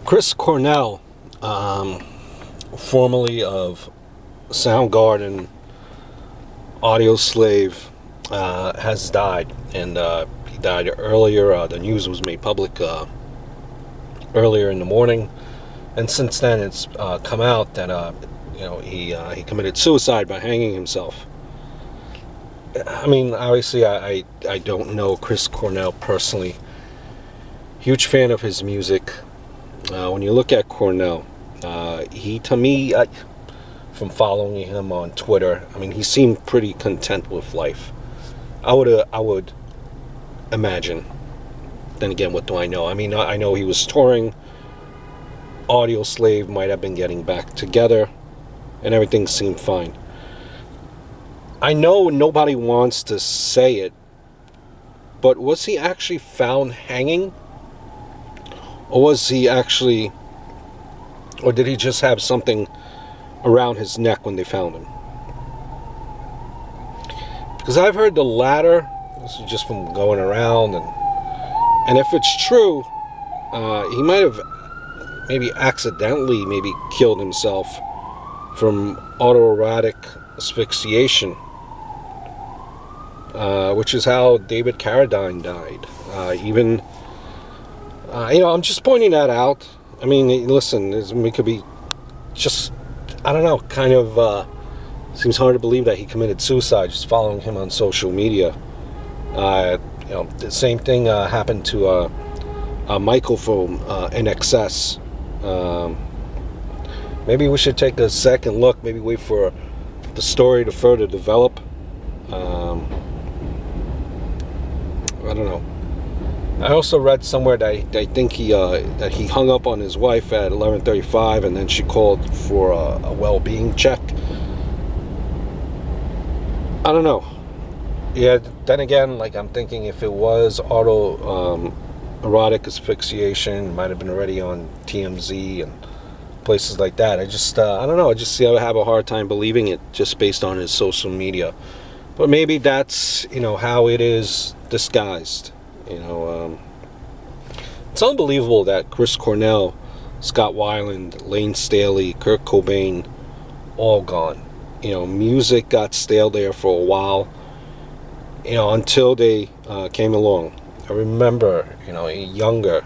Chris Cornell, formerly of Soundgarden, Audio Slave, has died, and he died earlier. The news was made public earlier in the morning, and since then it's come out that he committed suicide by hanging himself. I mean, obviously, I don't know Chris Cornell personally. Huge fan of his music. When you look at Cornell, he, to me, from following him on Twitter, I mean, he seemed pretty content with life. I would imagine. Then again, what do I know? I mean, I know he was touring. Audio Slave might have been getting back together, and everything seemed fine. I know nobody wants to say it, but was he actually found hanging? Or did he just have something around his neck when they found him? Because I've heard the latter. This is just from going around, and if it's true, he might have maybe accidentally killed himself from autoerotic asphyxiation, which is how David Carradine died. I'm just pointing that out. I mean, listen, it could be just, I don't know, kind of seems hard to believe that he committed suicide just following him on social media. The same thing happened to Michael from NXS. Maybe we should take a second look, maybe wait for the story to further develop. I don't know. I also read somewhere that I think he hung up on his wife at 11:35, and then she called for a well-being check. I don't know. Yeah. Then again, like, I'm thinking if it was erotic asphyxiation, it might have been already on TMZ and places like that. I don't know. I just have a hard time believing it just based on his social media. But maybe that's how it is disguised. It's unbelievable that Chris Cornell, Scott Weiland, Lane Staley, Kurt Cobain, all gone. Music got stale there for a while, until they came along. I remember, younger,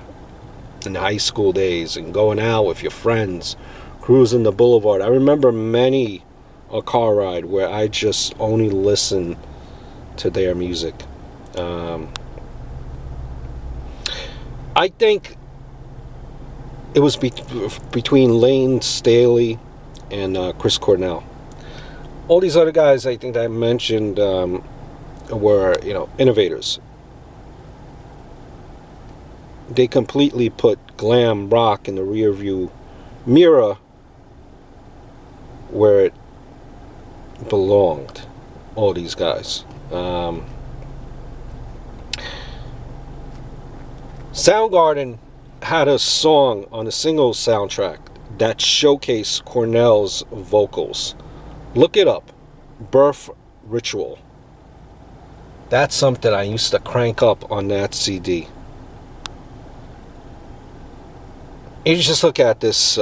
in high school days, and going out with your friends, cruising the boulevard. I remember many a car ride where I just only listened to their music. I think it was between Lane Staley and Chris Cornell. All these other guys, I think that I mentioned, were innovators. They completely put glam rock in the rearview mirror where it belonged. All these guys. Soundgarden had a song on a single soundtrack that showcased Cornell's vocals. Look it up. Birth Ritual. That's something I used to crank up on that CD. You just look at this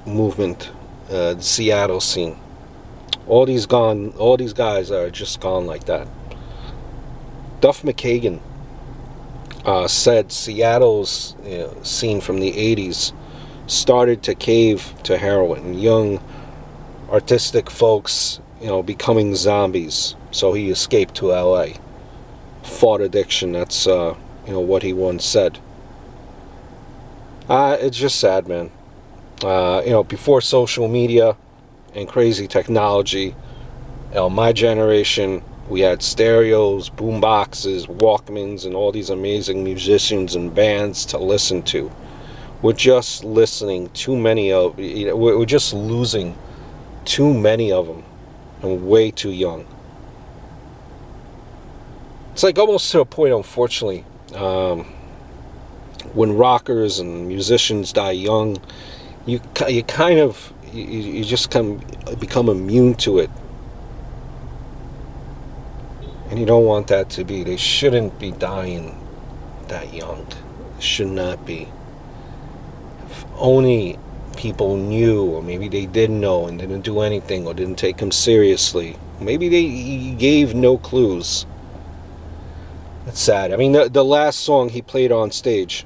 movement, the Seattle scene. All these guys are just gone like that. Duff McKagan said Seattle's scene from the 80s started to cave to heroin. Young, artistic folks, becoming zombies. So he escaped to LA. Fought addiction. That's, what he once said. It's just sad, man. Before social media and crazy technology, my generation, we had stereos, boom boxes, Walkmans, and all these amazing musicians and bands to listen to. We're just listening too many of, we're just losing too many of them, and way too young. It's like almost to a point, unfortunately, when rockers and musicians die young, you just become immune to it. And you don't want that to be. They shouldn't be dying that young. It should not be. If only people knew, or maybe they didn't know and didn't do anything, or didn't take him seriously. Maybe he gave no clues. It's sad. I mean, the last song he played on stage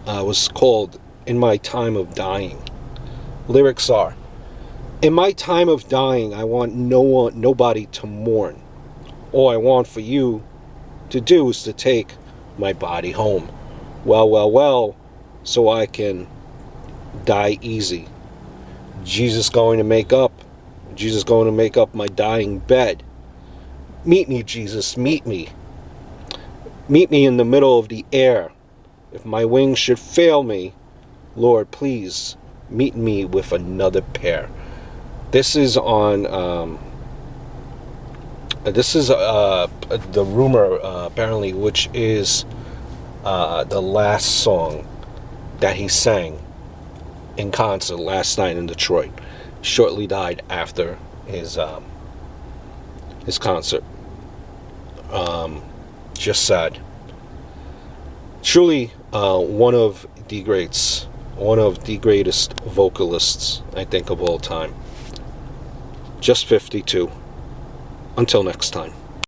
was called "In My Time of Dying." Lyrics are, "In my time of dying, I want nobody to mourn. All I want for you to do is to take my body home. Well, well, well, so I can die easy. Jesus going to make up my dying bed. Meet me, Jesus, meet me. Meet me in the middle of the air. If my wings should fail me, Lord, please meet me with another pair." This is on, the rumor, apparently, which is the last song that he sang in concert last night in Detroit. Shortly died after his concert. Just sad. Truly, one of the greats, one of the greatest vocalists, I think, of all time. Just 52. Until next time.